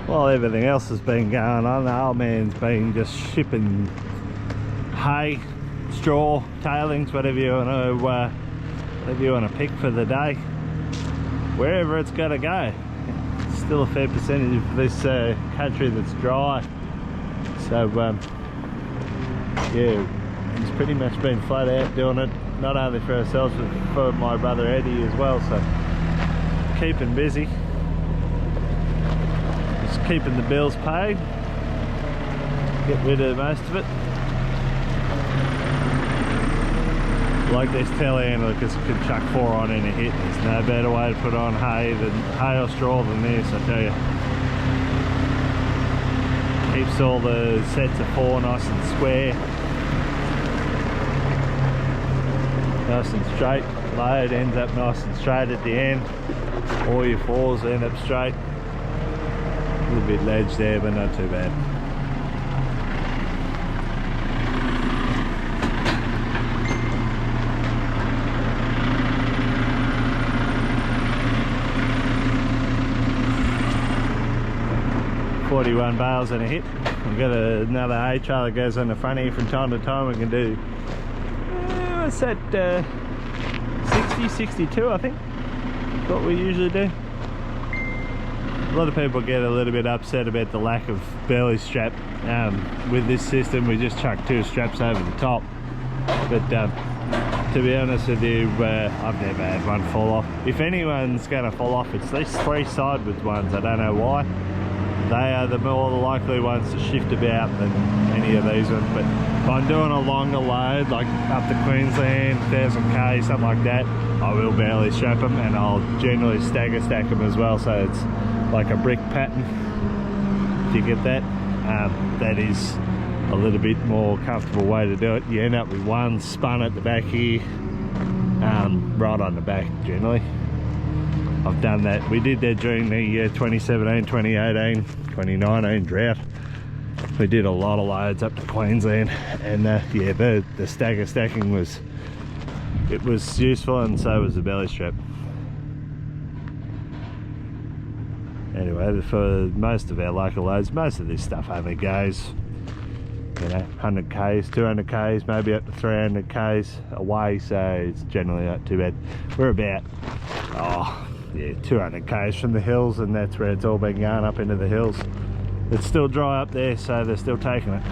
while everything else has been going on, the old man's been just shipping hay, straw, tailings, whatever you want to pick for the day, wherever it's got to go. It's still a fair percentage of this country that's dry, so yeah, he's pretty much been flat out doing it, not only for ourselves but for my brother Eddie as well, so keeping busy, just keeping the bills paid, get rid of most of it. Like this telehandler, because it can chuck 4 on in a hit. There's no better way to put on hay or straw than this, I tell you. Keeps all the sets of 4 nice and square, nice and straight. Load ends up nice and straight at the end. All your 4s end up straight. A little bit ledge there, but not too bad. $41 bales and a hit. We've got another hay trailer that goes on the front here from time to time. We can do, what's that, 60, 62 I think, that's what we usually do. A lot of people get a little bit upset about the lack of belly strap. With this system we just chuck 2 straps over the top, but to be honest with you, I've never had one fall off. If anyone's going to fall off, it's these 3 sideward ones. I don't know why. They are the more likely ones to shift about than any of these ones, but if I'm doing a longer load, like up to Queensland, 1000k, something like that, I will barely strap them, and I'll generally stagger stack them as well, so it's like a brick pattern, if you get that. That is a little bit more comfortable way to do it. You end up with one spun at the back here, right on the back generally. I've done that. We did that during the 2017, 2018, 2019 drought. We did a lot of loads up to Queensland, and yeah, the stagger stacking was useful, and so was the belly strap. Anyway, for most of our local loads, most of this stuff only goes, you know, 100k's, 200k's, maybe up to 300k's away, so it's generally not too bad. We're about, yeah, 200k's from the hills, and that's where it's all been going, up into the hills. It's still dry up there, so they're still taking it.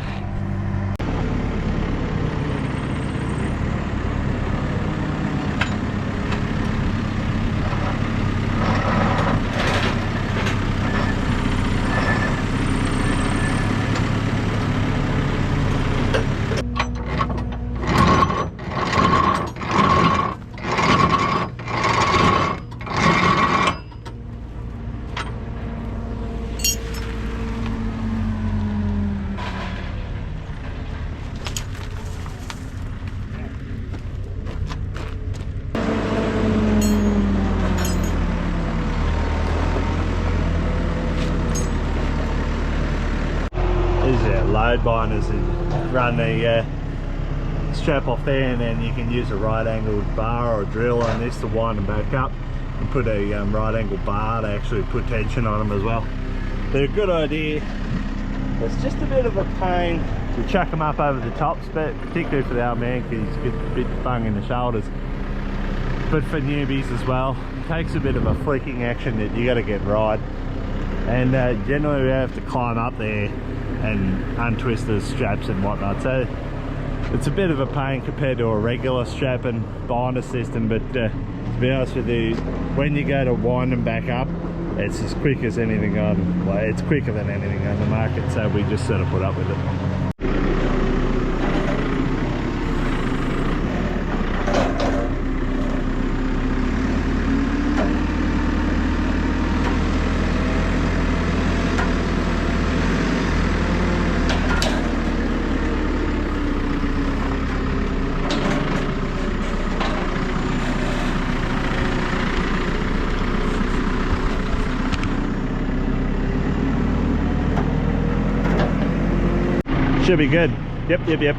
Load binders and run the strap off there, and then you can use a right angled bar or a drill on this to wind them back up, and put a right angled bar to actually put tension on them as well. They're a good idea. It's just a bit of a pain to chuck them up over the tops, but particularly for the old man, because he's a bit bung in the shoulders. But for newbies as well, it takes a bit of a flicking action that you got to get right, and generally we have to climb up there and untwist the straps and whatnot, so it's a bit of a pain compared to a regular strap and binder system. But to be honest with you, when you go to wind them back up, it's as quick as anything on, well, it's quicker than anything on the market, so we just sort of put up with it. Should be good. Yep.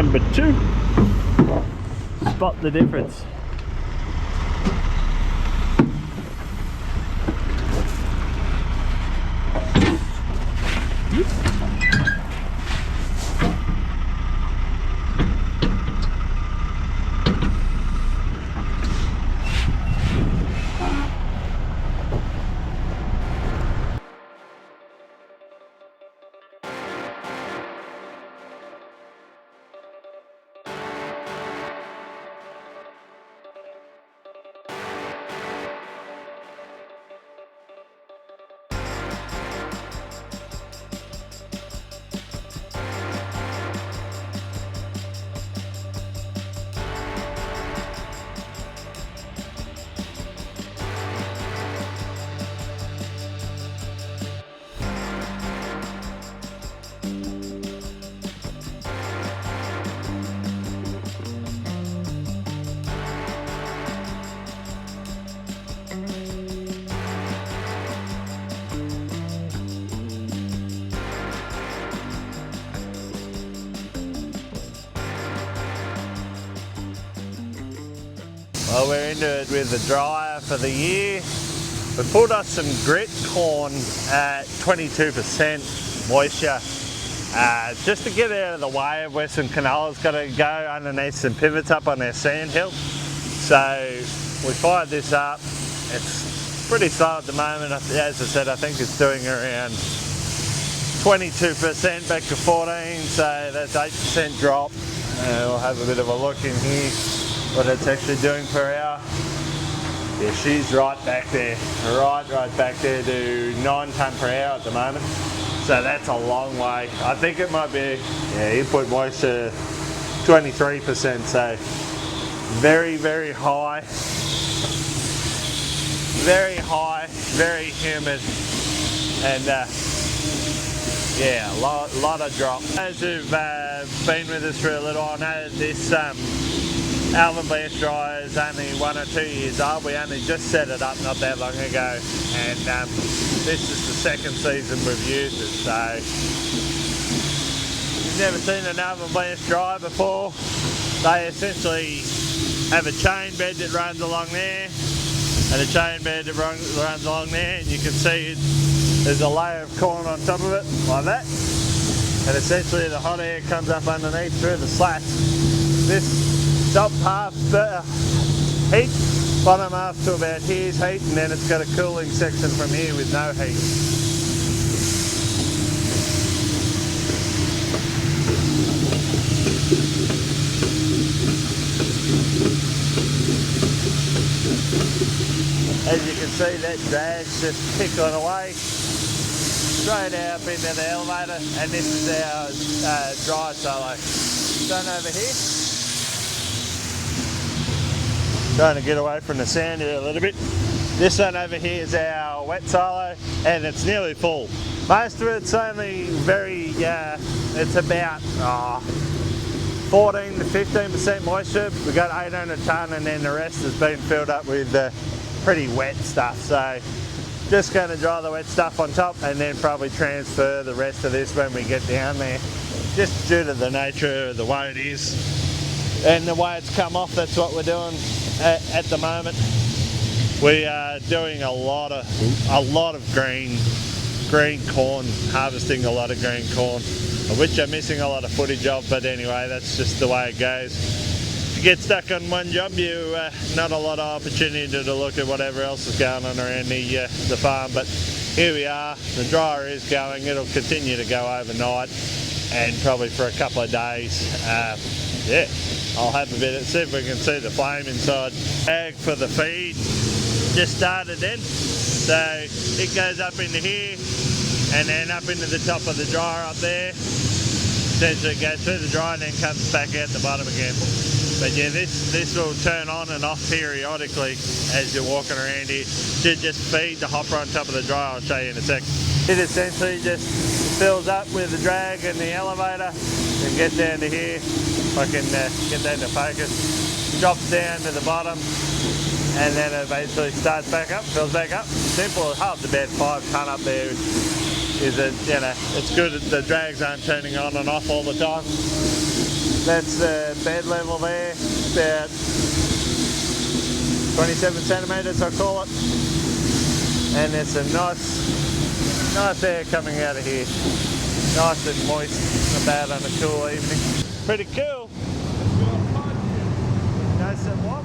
number 2. Spot the difference. Well, we're into it with the dryer for the year. We pulled us some grit corn at 22% moisture, just to get out of the way of where some canola's got to go underneath some pivots up on our sand hill. So we fired this up. It's pretty slow at the moment. As I said, I think it's doing around 22% back to 14, so that's 8% drop. We'll have a bit of a look in here what it's actually doing per hour. Yeah, she's right back there, right back there to 9 tonne per hour at the moment. So that's a long way. I think it might be, yeah, input moisture 23%, so very, very high, very humid, and yeah, a lot of drop. Those who've been with us for a little while know this Alvin Blash dryer is only 1 or 2 years old. We only just set it up not that long ago, and this is the 2nd season we've used it. So you've never seen an Alvin Blash dryer before. They essentially have a chain bed that runs along there and a chain bed that runs along there, and you can see there's a layer of corn on top of it like that, and essentially the hot air comes up underneath through the slats. This top half heat, bottom half to about here's heat, and then it's got a cooling section from here with no heat. As you can see, that drag's just tickling away straight up into the elevator, and this is our dry solo. Done over here. Trying to get away from the sand here a little bit. This one over here is our wet silo, and it's nearly full. Most of it's only very, it's about 14 to 15% moisture. We've got 800 tonne, and then the rest has been filled up with pretty wet stuff. So just going to dry the wet stuff on top, and then probably transfer the rest of this when we get down there, just due to the nature of the way it is and the way it's come off. That's what we're doing at the moment. We are doing a lot of green corn, harvesting a lot of green corn, which I'm missing a lot of footage of, but anyway, that's just the way it goes. If you get stuck on one job, you not a lot of opportunity to look at whatever else is going on around the farm. But here we are, the dryer is going. It'll continue to go overnight and probably for a couple of days. Yeah, I'll have a bit of, see if we can see the flame inside. Bag for the feed just started then, so it goes up into here and then up into the top of the dryer up there. Essentially it goes through the dryer and then comes back out the bottom again. But yeah, this will turn on and off periodically as you're walking around here to just feed the hopper on top of the dryer. I'll show you in a sec. It essentially just fills up with the drag and the elevator and gets down to here. If I can get that into focus. Drops down to the bottom and then it basically starts back up, fills back up. Simple, it holds about 5 tonne up there. Is it, you know, it's good that the drags aren't turning on and off all the time. That's the bed level there, about 27 centimetres I call it. And there's some nice air coming out of here. Nice and moist, not bad on a cool evening. Pretty cool. Nice and what?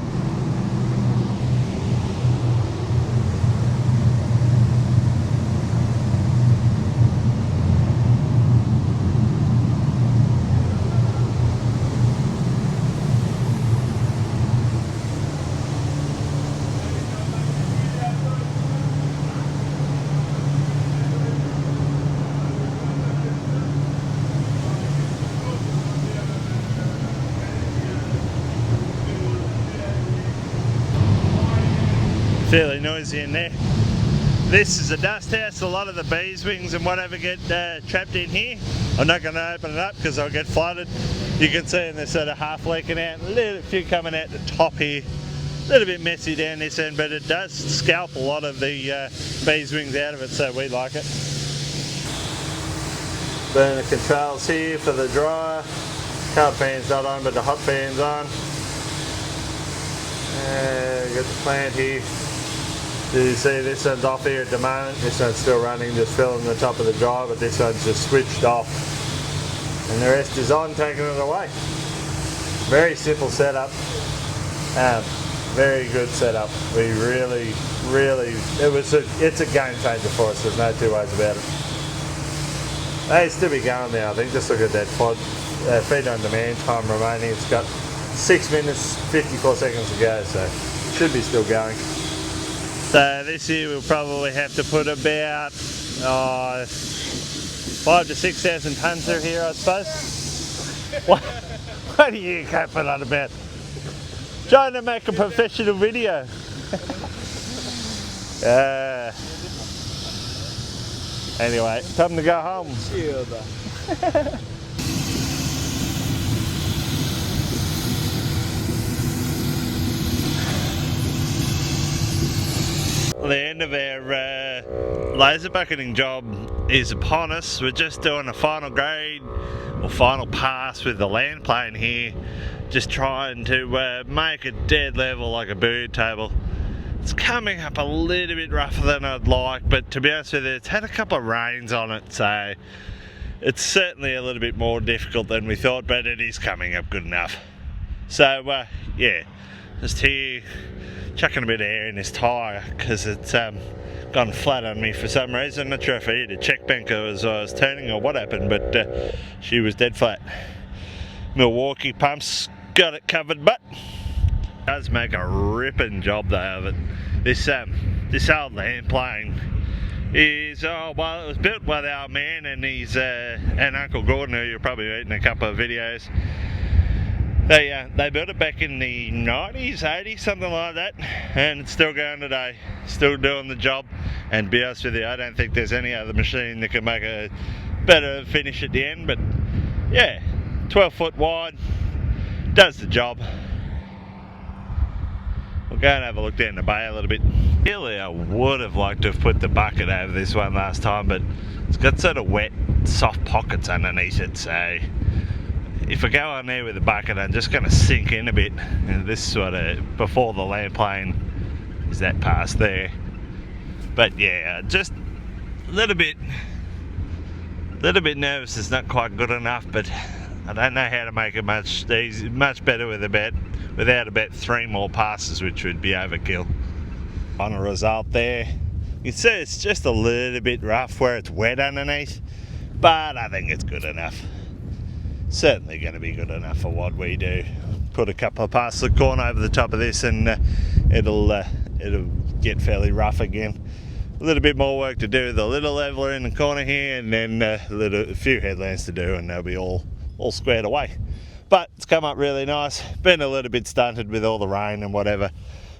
Fairly noisy in there. This is a dust house. A lot of the bees wings and whatever get trapped in here. I'm not going to open it up because I'll get flooded. You can see they're sort of half leaking out. A little few coming out the top here. A little bit messy down this end, but it does scalp a lot of the bees wings out of it, so we like it. Burner controls here for the dryer. Cold fan's not on, but the hot fan's on. Got the plant here. You see this one's off here at the moment. This one's still running, just filling the top of the dryer, but this one's just switched off. And the rest is on, taking it away. Very simple setup. Very good setup. We really, it's a game changer for us. There's no two ways about it. They still be going now, I think. Just look at that feed on demand time remaining. It's got 6 minutes, 54 seconds to go, so it should be still going. So this year we'll probably have to put about 5,000 to 6,000 tonnes through here, I suppose. What are you caping on about? Trying to make a professional video. Anyway, time to go home. The end of our laser bucketing job is upon us. We're just doing a final grade or final pass with the land plane here, just trying to make it dead level like a billiard table. It's coming up a little bit rougher than I'd like, but to be honest with you, it's had a couple of rains on it, so it's certainly a little bit more difficult than we thought, but it is coming up good enough. So yeah, just here chucking a bit of air in this tyre because it's gone flat on me for some reason. Not sure if I hit a check banker as I was turning or what happened, but she was dead flat. Milwaukee pumps got it covered, but it does make a ripping job though of it. This old land plane is, well, it was built by the old man and his and Uncle Gordon, who you'll probably meet in a couple of videos. They built it back in the 90s, 80s, something like that, and it's still going today, still doing the job. And to be honest with you, I don't think there's any other machine that can make a better finish at the end, but yeah, 12 foot wide, does the job. We'll go and have a look down the bay a little bit. Really, I would have liked to have put the bucket over this one last time, but it's got sort of wet, soft pockets underneath it, so if I go on there with the bucket, I'm just going to sink in a bit. And this sort of before the land plane is that past there. But yeah, just a little bit nervous. It's not quite good enough, but I don't know how to make it much better without about 3 more passes, which would be overkill. Final result there. You can see it's just a little bit rough where it's wet underneath, but I think it's good enough. Certainly going to be good enough for what we do. Put a couple of passes of corn over the top of this and it'll get fairly rough again. A little bit more work to do with the little leveler in the corner here, and then a few headlands to do, and they'll be all squared away. But it's come up really nice. Been a little bit stunted with all the rain and whatever,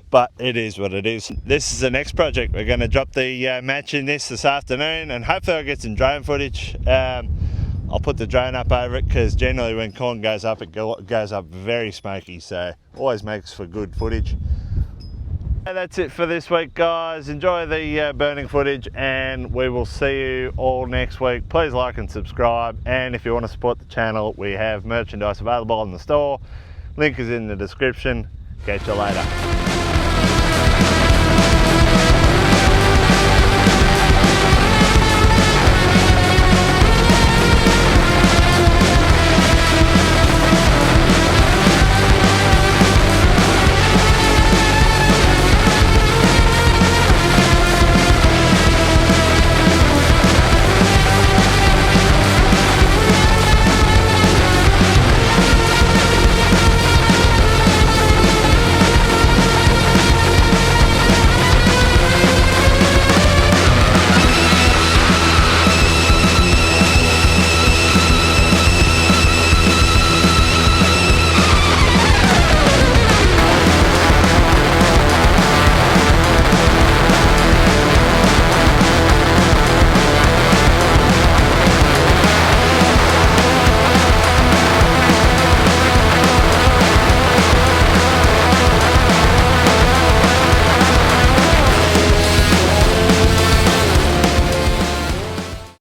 but it is what it is. This is the next project. We're going to drop the match in this afternoon, and hopefully I'll get some drone footage. I'll put the drone up over it because generally when corn goes up, it goes up very smoky, so always makes for good footage. That's it for this week, guys. Enjoy the burning footage, and we will see you all next week. Please like and subscribe, and if you want to support the channel, we have merchandise available in the store. Link is in the description. Catch you later.